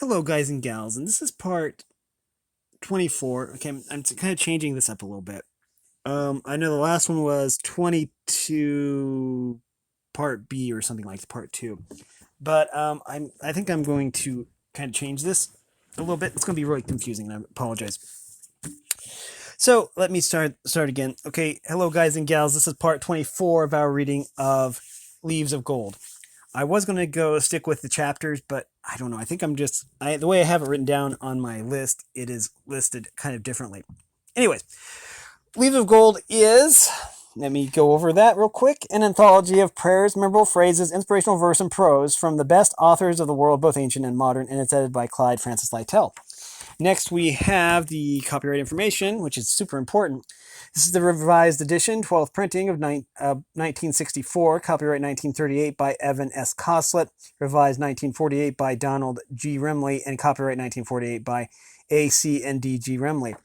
Hello, guys and gals, and this is part 24. Okay, I'm kind of changing this up a little bit. I know the last one was 22 part B or something like part 2. But I think I'm going to kind of change this a little bit. It's going to be really confusing, and I apologize. So, let me start again. Okay, hello, guys and gals. This is part 24 of our reading of Leaves of Gold. I was going to stick with the chapters, but I don't know. I think the way I have it written down on my list, it is listed kind of differently. Anyways, Leaves of Gold is, let me go over that real quick, an anthology of prayers, memorable phrases, inspirational verse, and prose from the best authors of the world, both ancient and modern, and it's edited by Clyde Francis Lytle. Next, we have the copyright information, which is super important. This is the revised edition, 12th printing of 1964, copyright 1938 by Evan S. Coslett, revised 1948 by Donald G. Remley, and copyright 1948 by A.C. and D.G. Remley.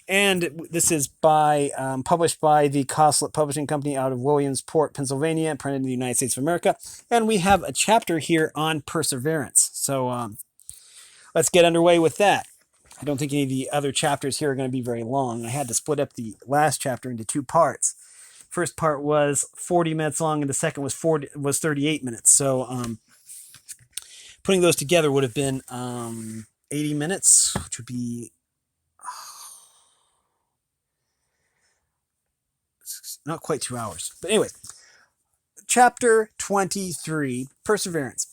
And this is published by the Coslett Publishing Company out of Williamsport, Pennsylvania, printed in the United States of America. And we have a chapter here on perseverance. So let's get underway with that. I don't think any of the other chapters here are going to be very long. I had to split up the last chapter into two parts. First part was 40 minutes long, and the second was 38 minutes. So putting those together would have been 80 minutes, which would be not quite 2 hours. But anyway, chapter 23, Perseverance.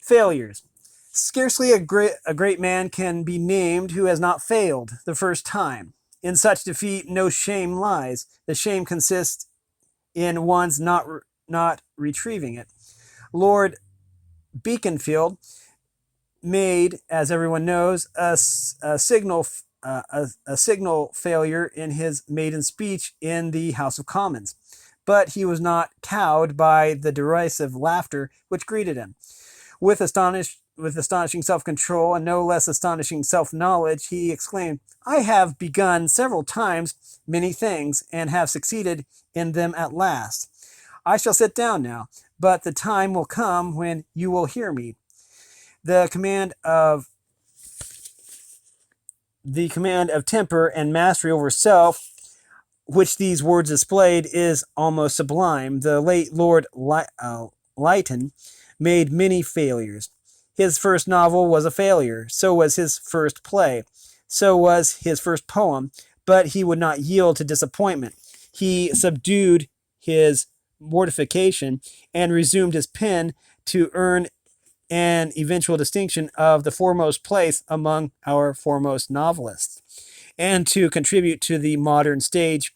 Failures. Scarcely a great man can be named who has not failed the first time. In such defeat, no shame lies. The shame consists in one's not retrieving it. Lord Beaconsfield made, as everyone knows, a signal failure in his maiden speech in the House of Commons, but he was not cowed by the derisive laughter which greeted him. With astonishing self-control and no less astonishing self-knowledge, he exclaimed, "I have begun several times many things, and have succeeded in them at last. I shall sit down now, but the time will come when you will hear me." The command of temper and mastery over self, which these words displayed, is almost sublime. The late Lord Lytton made many failures. His first novel was a failure. So was his first play. So was his first poem. But he would not yield to disappointment. He subdued his mortification and resumed his pen to earn an eventual distinction of the foremost place among our foremost novelists, and to contribute to the modern stage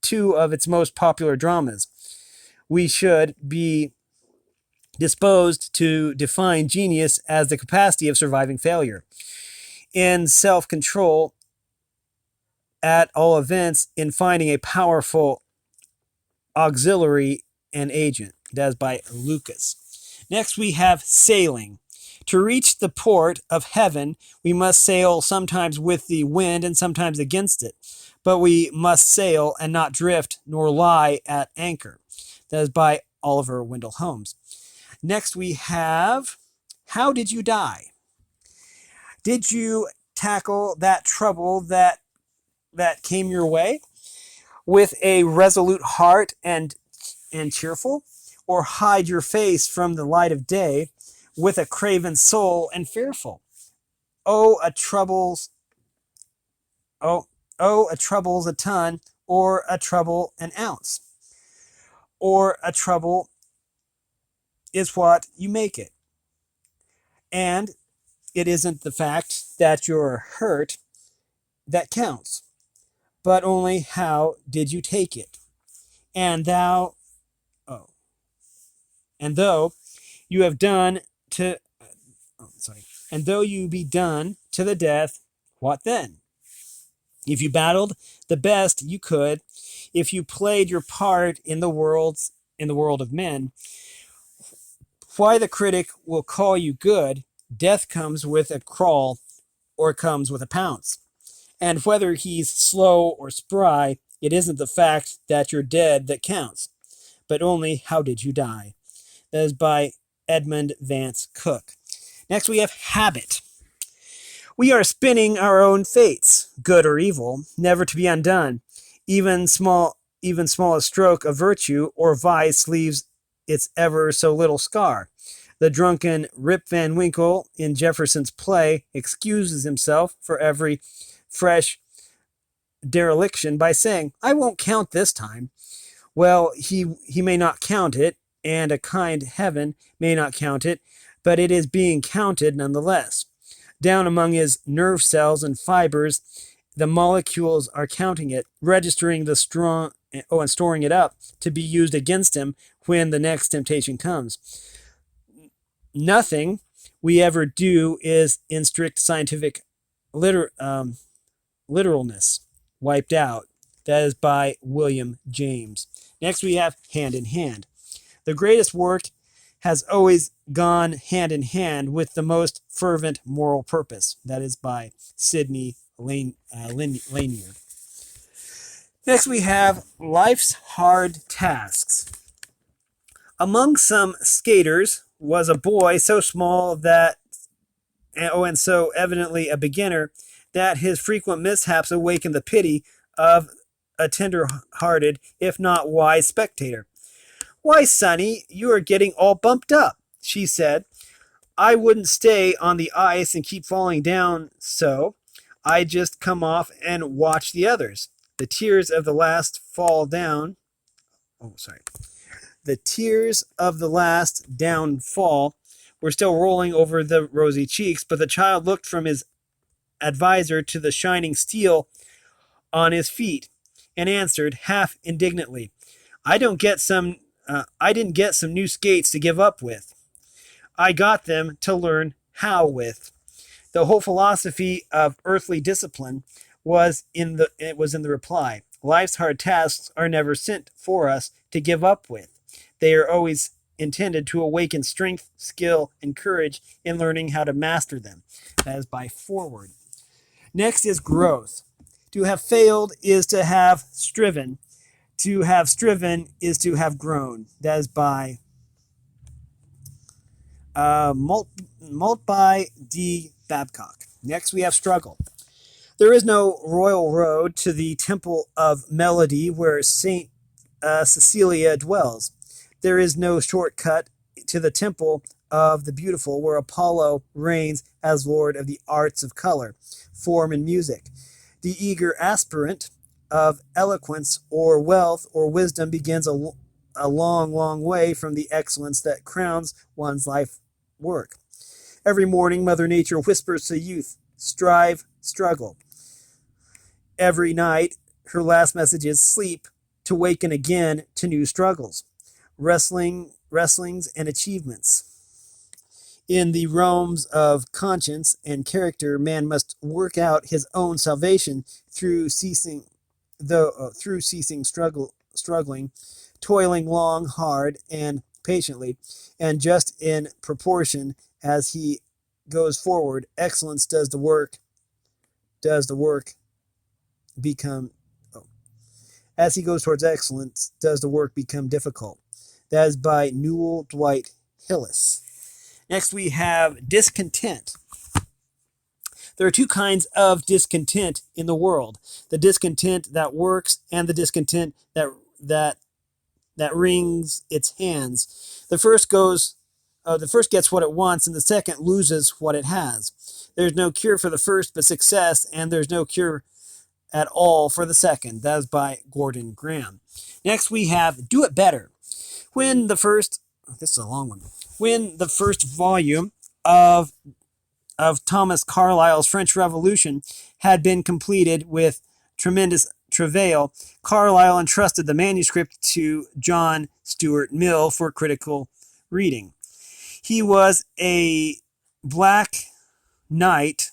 two of its most popular dramas. We should be disposed to define genius as the capacity of surviving failure. In self-control, at all events, in finding a powerful auxiliary and agent. That is by Lucas. Next we have sailing. To reach the port of heaven, we must sail sometimes with the wind and sometimes against it. But we must sail and not drift nor lie at anchor. That is by Oliver Wendell Holmes. Next we have, how did you die? Did you tackle that trouble that came your way with a resolute heart and cheerful, or hide your face from the light of day with a craven soul and fearful? A trouble's a ton, or a trouble an ounce, or a trouble is what you make it. And it isn't the fact that you're hurt that counts, but only how did you take it. And though you have done to, and though you be done to the death, what then? If you battled the best you could, if you played your part in the world of men, why the critic will call you good, death comes with a crawl or comes with a pounce. And whether he's slow or spry, it isn't the fact that you're dead that counts, but only how did you die. That is by Edmund Vance Cook. Next we have habit. We are spinning our own fates, good or evil, never to be undone. Even smallest stroke of virtue or vice leaves its ever so little scar. The drunken Rip Van Winkle in Jefferson's play excuses himself for every fresh dereliction by saying, "I won't count this time." Well, he may not count it, and a kind heaven may not count it, but it is being counted nonetheless. Down among his nerve cells and fibers, the molecules are counting it, registering the strong, and storing it up to be used against him when the next temptation comes. Nothing we ever do is in strict scientific literalness wiped out. That is by William James. Next we have hand in hand. The greatest work has always gone hand in hand with the most fervent moral purpose. That is by Sidney Lanier. Next we have life's hard tasks. Among some skaters was a boy so small that, and so evidently a beginner, that his frequent mishaps awakened the pity of a tender-hearted, if not wise spectator. "Why, Sonny, you are getting all bumped up," she said. "I wouldn't stay on the ice and keep falling down so. I'd just come off and watch the others. The tears of the last fall down. The tears of the last downfall were still rolling over the rosy cheeks, but the child looked from his advisor to the shining steel on his feet and answered half indignantly, I didn't get some new skates to give up with. I got them to learn how with." The whole philosophy of earthly discipline was in the reply. Life's hard tasks are never sent for us to give up with. They are always intended to awaken strength, skill, and courage in learning how to master them. That is by Forward. Next is growth. To have failed is to have striven. To have striven is to have grown. That is by Maltby D. Babcock. Next we have struggle. There is no royal road to the temple of melody where Saint Cecilia dwells. There is no shortcut to the temple of the beautiful where Apollo reigns as lord of the arts of color, form, and music. The eager aspirant of eloquence or wealth or wisdom begins a long, long way from the excellence that crowns one's life work. Every morning, Mother Nature whispers to youth, strive, struggle. Every night, her last message is sleep to waken again to new struggles, wrestlings, and achievements. In the realms of conscience and character, man must work out his own salvation through ceasing struggling, toiling long, hard, and patiently, and just in proportion as he goes forward, excellence does the work become as he goes towards excellence, does the work become difficult. That is by Newell Dwight Hillis. Next we have discontent. There are two kinds of discontent in the world. The discontent that works and the discontent that wrings its hands. The first gets what it wants and the second loses what it has. There's no cure for the first but success, and there's no cure at all for the second. That is by Gordon Graham. Next we have Do It Better. This is a long one. When the first volume of Thomas Carlyle's French Revolution had been completed with tremendous travail, Carlyle entrusted the manuscript to John Stuart Mill for critical reading. It was a black night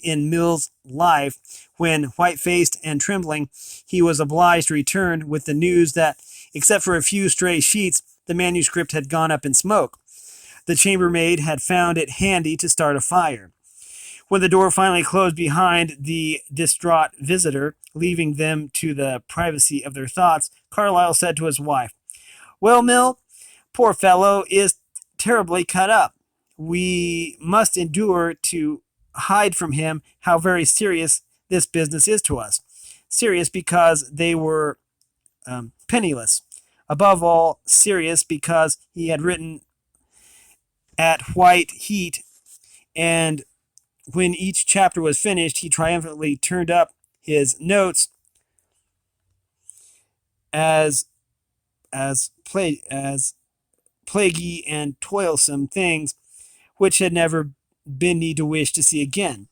in Mill's life when, white-faced and trembling, he was obliged to return with the news that, except for a few stray sheets, the manuscript had gone up in smoke. The chambermaid had found it handy to start a fire. When the door finally closed behind the distraught visitor, leaving them to the privacy of their thoughts, Carlyle said to his wife, "Well, Mill, poor fellow is terribly cut up. We must endure to hide from him how very serious this business is to us. Serious because they were penniless. Above all, serious because he had written at white heat, and when each chapter was finished, he triumphantly turned up his notes as as plaguey and toilsome things which had never been need to wish to see again.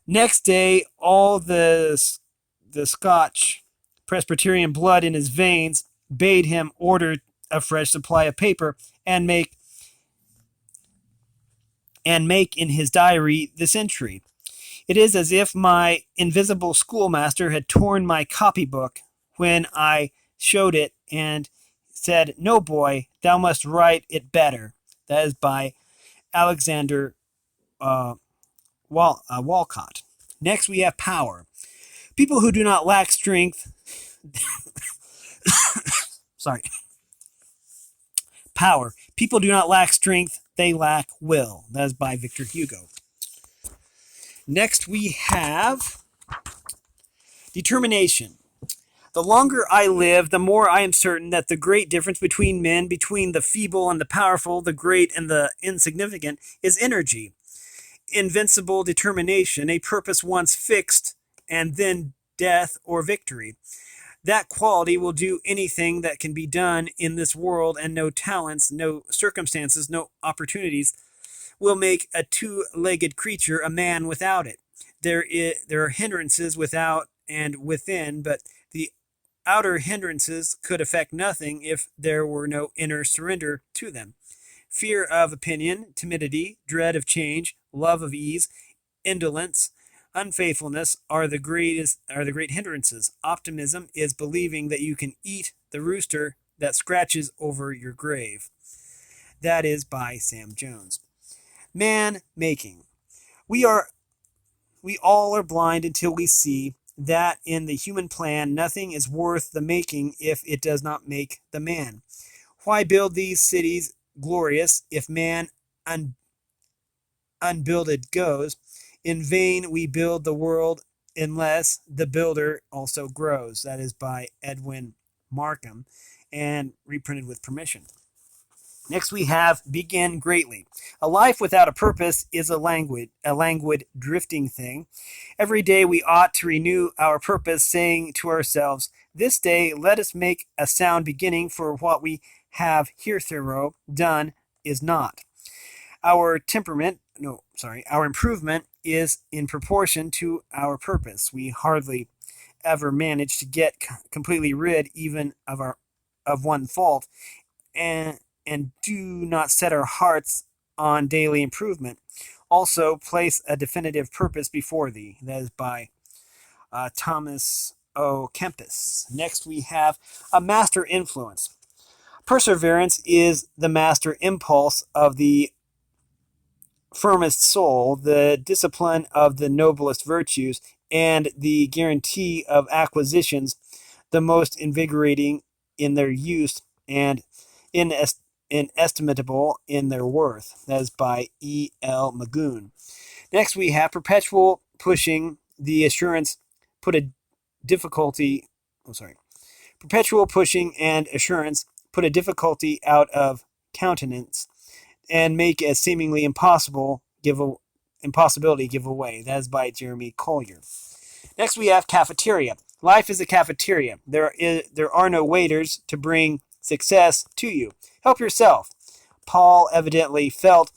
Next day, all the Scotch Presbyterian blood in his veins bade him order a fresh supply of paper and make in his diary this entry. It is as if my invisible schoolmaster had torn my copybook when I showed it and said, "No, boy, thou must write it better." That is by Alexander Walcott. Next, we have power. People who do not lack strength, sorry, power. People do not lack strength, they lack will. That is by Victor Hugo. Next, we have determination. The longer I live, the more I am certain that the great difference between men, between the feeble and the powerful, the great and the insignificant, is energy, invincible determination, a purpose once fixed, and then death or victory. That quality will do anything that can be done in this world, and no talents, no circumstances, no opportunities will make a two-legged creature a man without it. There are hindrances without and within, but the outer hindrances could affect nothing if there were no inner surrender to them. Fear of opinion, timidity, dread of change, love of ease, indolence, unfaithfulness are the great hindrances. Optimism is believing that you can eat the rooster that scratches over your grave. That is by Sam Jones. Man making. We all are blind until we see that in the human plan nothing is worth the making if it does not make the man. Why build these cities glorious if man unbuilded goes? In vain we build the world unless the builder also grows. That is by Edwin Markham and reprinted with permission. Next we have begin greatly. A life without a purpose is a languid drifting thing. Every day we ought to renew our purpose, saying to ourselves, "This day let us make a sound beginning, for what we have hitherto done is not." Our improvement is in proportion to our purpose. We hardly ever manage to get completely rid even of one fault, and do not set our hearts on daily improvement. Also, place a definitive purpose before thee. That is by Thomas O. Kempis. Next, we have a master influence. Perseverance is the master impulse of the firmest soul, the discipline of the noblest virtues, and the guarantee of acquisitions the most invigorating in their use and inestimable in their worth. That is by E. L. Magoon. Next, we have perpetual pushing. The assurance put a difficulty. Perpetual pushing and assurance put a difficulty out of countenance and make a seemingly impossibility give away. That is by Jeremy Collier. Next, we have cafeteria. Life is a cafeteria. There are no waiters to bring success to you. Help yourself. Paul evidently felt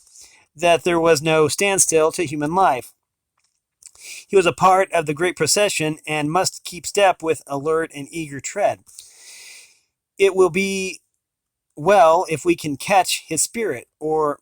that there was no standstill to human life. He was a part of the great procession and must keep step with alert and eager tread. It will be well if we can catch his spirit. Or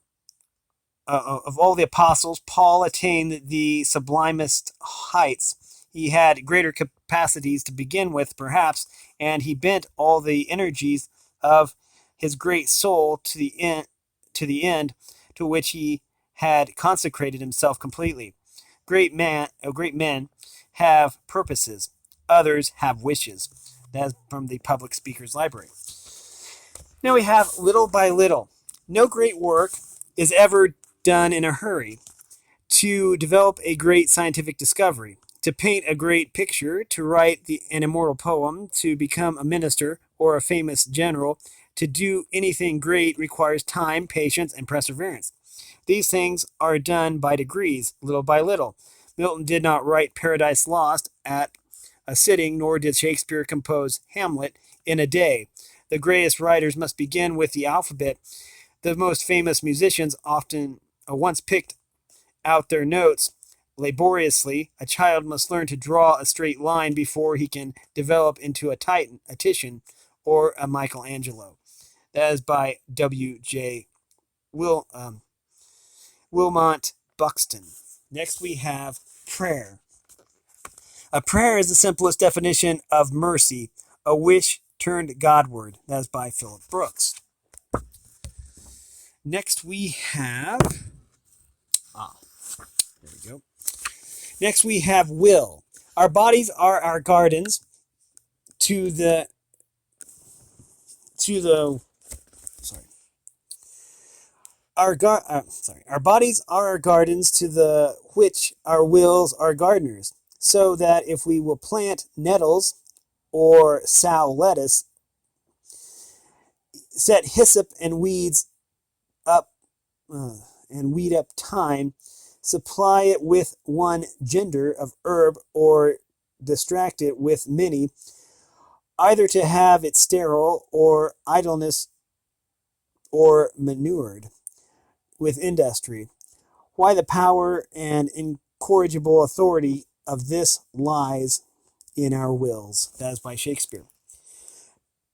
of all the apostles, Paul attained the sublimest heights. He had greater capacities to begin with, perhaps, and he bent all the energies of his great soul to the end to which he had consecrated himself completely. Great men have purposes. Others have wishes. That's from the Public Speakers Library. Now we have little by little. No great work is ever done in a hurry. To develop a great scientific discovery, to paint a great picture, to write an immortal poem, to become a minister or a famous general, to do anything great requires time, patience, and perseverance. These things are done by degrees, little by little. Milton did not write Paradise Lost at a sitting, nor did Shakespeare compose Hamlet in a day. The greatest writers must begin with the alphabet. The most famous musicians often once picked out their notes laboriously. A child must learn to draw a straight line before he can develop into a Titan, a Titian, or a Michelangelo. That is by W.J. Wilmot Buxton. Next we have prayer. A prayer is the simplest definition of mercy, a wish turned Godward. That is by Philip Brooks. Next we have there we go. Next we have will. Our bodies are our gardens to the sorry. Our bodies are our gardens to the which our wills are gardeners. So that if we will plant nettles or sow lettuce, set hyssop and up weed up thyme, supply it with one gender of herb, or distract it with many, either to have it sterile or idleness or manured with industry. Why the power and incorrigible authority of this lies in our wills. That is by Shakespeare.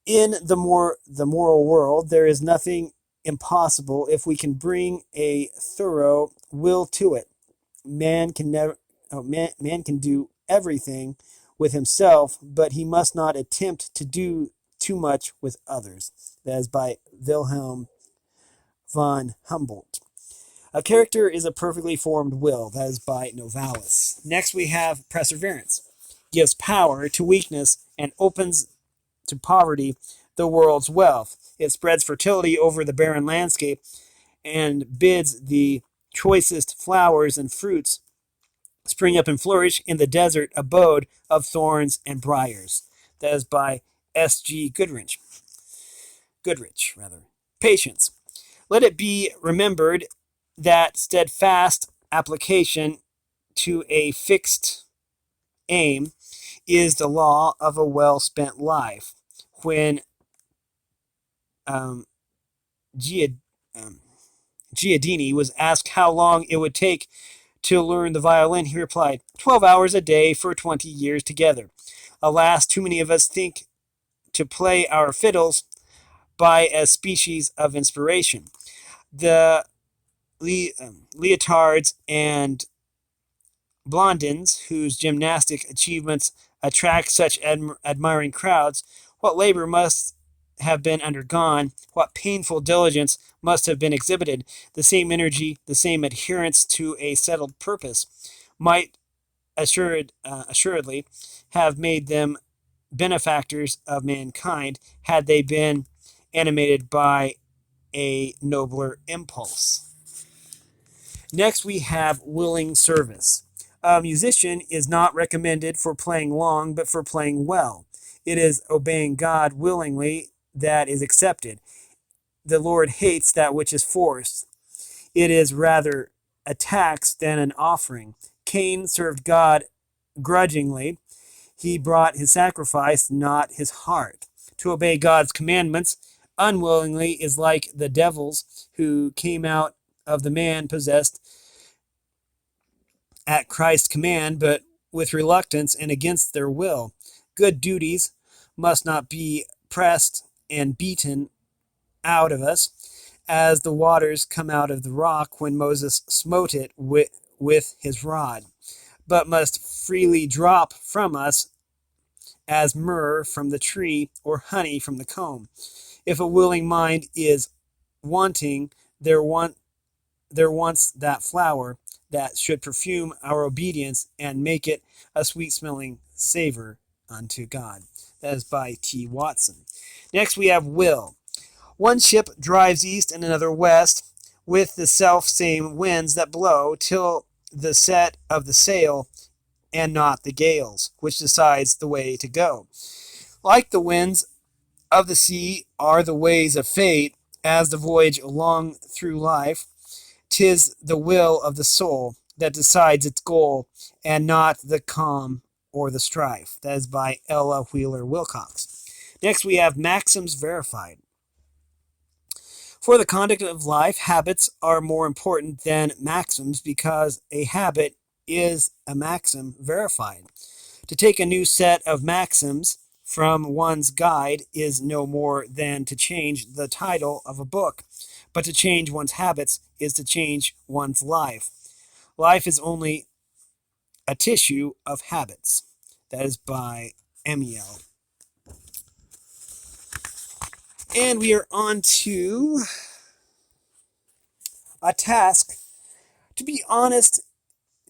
In the moral world, there is nothing impossible if we can bring a thorough will to it. Man can do everything with himself, but he must not attempt to do too much with others. That is by Wilhelm von Humboldt. A character is a perfectly formed will. That is by Novalis. Next we have perseverance. Gives power to weakness and opens to poverty the world's wealth. It spreads fertility over the barren landscape and bids the choicest flowers and fruits spring up and flourish in the desert abode of thorns and briars. That is by S.G. Goodrich. Patience. Let it be remembered that steadfast application to a fixed aim is the law of a well-spent life. When Giardini was asked how long it would take to learn the violin, he replied, 12 hours a day for 20 years together. Alas, too many of us think to play our fiddles by a species of inspiration. The leotards and blondins, whose gymnastic achievements attract such admiring crowds, what labor must have been undergone, what painful diligence must have been exhibited, the same energy, the same adherence to a settled purpose, might assuredly have made them benefactors of mankind had they been animated by a nobler impulse. Next, we have willing service. A musician is not recommended for playing long, but for playing well. It is obeying God willingly that is accepted. The Lord hates that which is forced. It is rather a tax than an offering. Cain served God grudgingly. He brought his sacrifice, not his heart. To obey God's commandments unwillingly is like the devils who came out of the man possessed at Christ's command, but with reluctance and against their will. Good duties must not be pressed and beaten out of us, as the waters come out of the rock when Moses smote it with his rod, but must freely drop from us as myrrh from the tree or honey from the comb. If a willing mind is wanting, there wants that flower that should perfume our obedience and make it a sweet-smelling savor unto God. That is by T. Watson. Next we have will. One ship drives east and another west, with the self same winds that blow, till the set of the sail, and not the gales, which decides the way to go. Like the winds of the sea are the ways of fate, as the voyage along through life. 'Tis the will of the soul that decides its goal, and not the calm or the strife. That is by Ella Wheeler Wilcox. Next, we have Maxims Verified. For the conduct of life, habits are more important than maxims because a habit is a maxim verified. To take a new set of maxims from one's guide is no more than to change the title of a book, but to change one's habits is to change one's life. Life is only a tissue of habits. That is by Amiel. And we are on to a task: to be honest,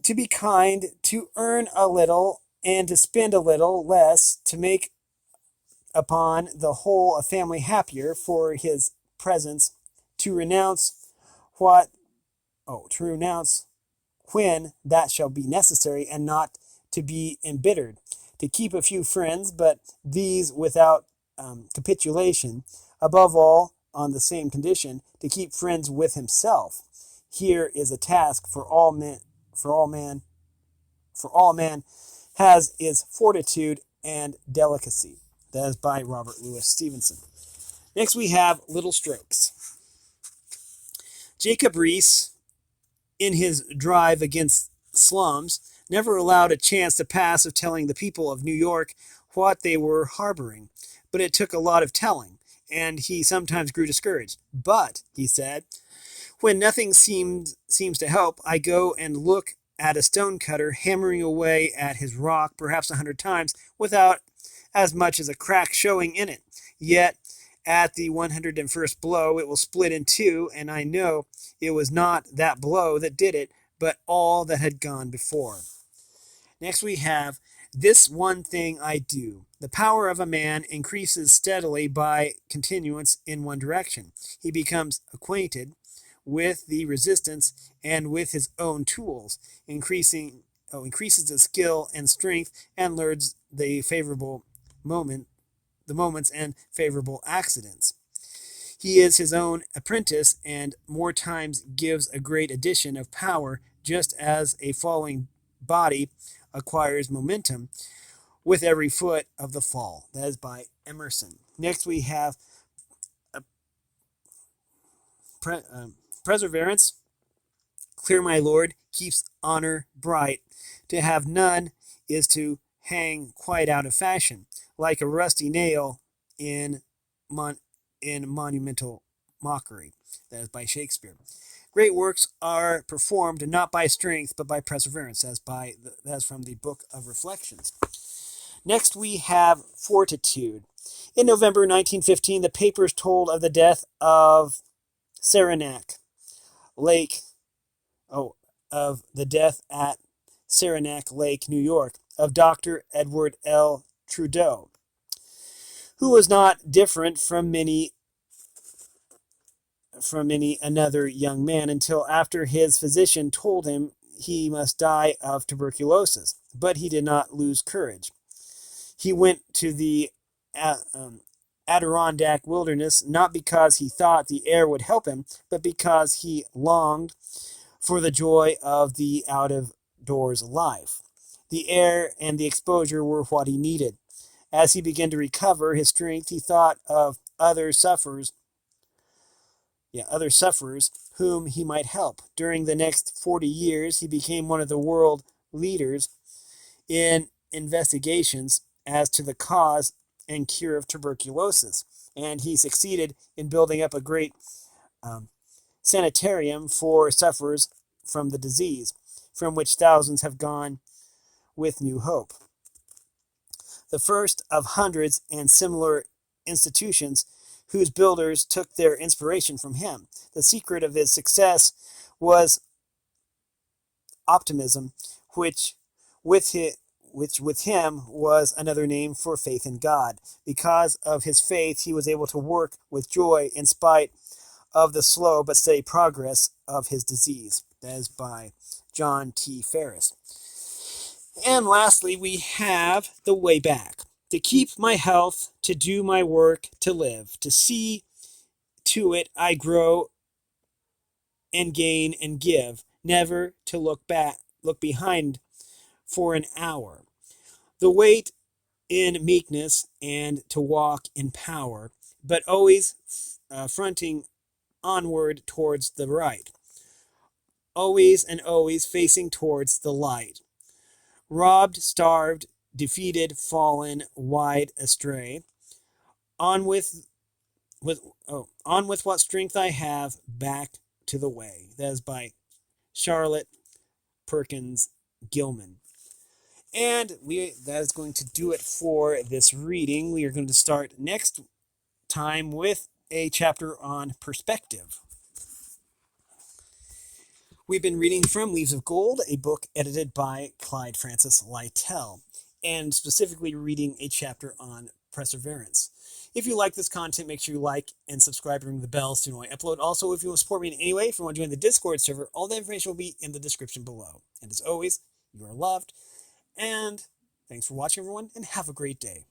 to be kind, to earn a little, and to spend a little less, to make upon the whole a family happier for his presence, to renounce what to renounce when that shall be necessary, and not to be embittered, to keep a few friends, but these without capitulation, above all on the same condition, to keep friends with himself. Here is a task for all men, for all man has is fortitude and delicacy. That is by Robert Louis Stevenson. Next we have Little Strokes. Jacob Riis, in his drive against slums, never allowed a chance to pass of telling the people of New York what they were harboring, but it took a lot of telling, and he sometimes grew discouraged. But, he said, when nothing seems to help, I go and look at a stonecutter hammering away at his rock perhaps 100 times without as much as a crack showing in it. Yet at the 101st blow it will split in two, and I know it was not that blow that did it, but all that had gone before. Next we have This One Thing I Do. The power of a man increases steadily by continuance in one direction. He becomes acquainted with the resistance and with his own tools, increases his skill and strength, and learns the moments and favorable accidents. He is his own apprentice, and more times gives a great addition of power, just as a falling body acquires momentum with every foot of the fall. That is by Emerson. Next we have Perseverance. Clear, my lord, keeps honor bright. To have none is to hang quite out of fashion, like a rusty nail in monumental mockery. That is by Shakespeare. Great works are performed not by strength, but by perseverance. That's from the Book of Reflections. Next we have Fortitude. In November 1915, the papers told of the death of Saranac Lake, of the death at Saranac Lake, New York, of Dr. Edward L. Trudeau, who was not different from many another young man until after his physician told him he must die of tuberculosis. But he did not lose courage. He went to the Adirondack wilderness not because he thought the air would help him, but because he longed for the joy of the out-of-doors life. The air and the exposure were what he needed. As he began to recover his strength, he thought of other sufferers whom he might help. During the next 40 years, he became one of the world leaders in investigations as to the cause and cure of tuberculosis, and he succeeded in building up a great sanitarium for sufferers from the disease, from which thousands have gone with new hope. The first of hundreds and similar institutions whose builders took their inspiration from him. The secret of his success was optimism, which, with which with him was another name for faith in God. Because of his faith, he was able to work with joy in spite of the slow but steady progress of his disease. That is by John T. Ferris. And lastly, we have the way back. To keep my health, to do my work, to live, to see to it I grow and gain and give, never to look behind for an hour. The wait in meekness and to walk in power, but always fronting onward towards the right. Always and always facing towards the light. Robbed, starved, defeated, fallen, wide astray. On with what strength I have, back to the way. That is by Charlotte Perkins Gilman. And that is going to do it for this reading. We are going to start next time with a chapter on perspective. We've been reading from Leaves of Gold, a book edited by Clyde Francis Lytle, and specifically reading a chapter on perseverance. If you like this content, make sure you like and subscribe and ring the bell so you know when I upload. Also, if you want to support me in any way, if you want to join the Discord server, all the information will be in the description below. And as always, you are loved. And thanks for watching, everyone, and have a great day.